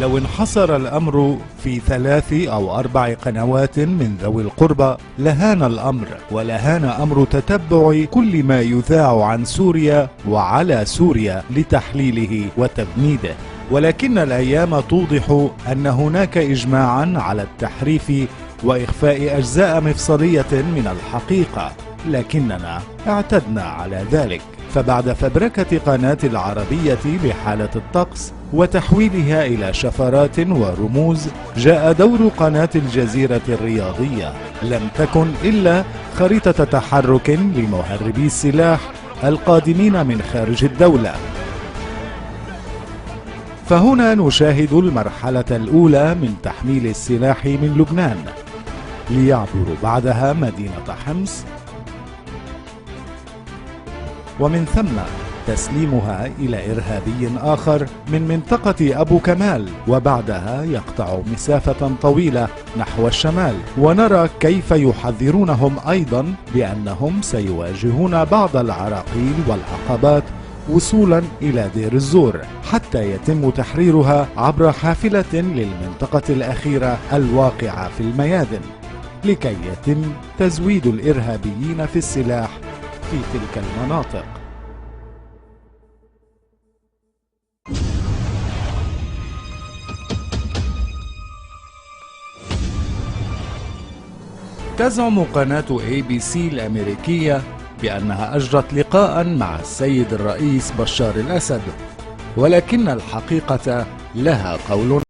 لو انحصر الأمر في 3 أو 4 قنوات من ذوي القربى لهان الأمر، ولهان أمر تتبع كل ما يذاع عن سوريا وعلى سوريا لتحليله وتبنيده. ولكن الأيام توضح أن هناك إجماعا على التحريف وإخفاء أجزاء مفصلية من الحقيقة، لكننا اعتدنا على ذلك. فبعد فبركة قناة العربية بحالة الطقس وتحويلها إلى شفرات ورموز، جاء دور قناة الجزيرة الرياضية. لم تكن إلا خريطة تحرك لمهربي السلاح القادمين من خارج الدولة. فهنا نشاهد المرحلة الأولى من تحميل السلاح من لبنان، ليعبر بعدها مدينة حمص، ومن ثم تسليمها إلى إرهابي آخر من منطقة أبو كمال، وبعدها يقطع مسافة طويلة نحو الشمال. ونرى كيف يحذرونهم أيضا بأنهم سيواجهون بعض العراقيل والعقبات وصولا إلى دير الزور، حتى يتم تحريرها عبر حافلة للمنطقة الأخيرة الواقعة في الميادن، لكي يتم تزويد الإرهابيين في السلاح في تلك المناطق. تزعم قناة ABC الأمريكية بأنها أجرت لقاء مع السيد الرئيس بشار الأسد، ولكن الحقيقة لها قول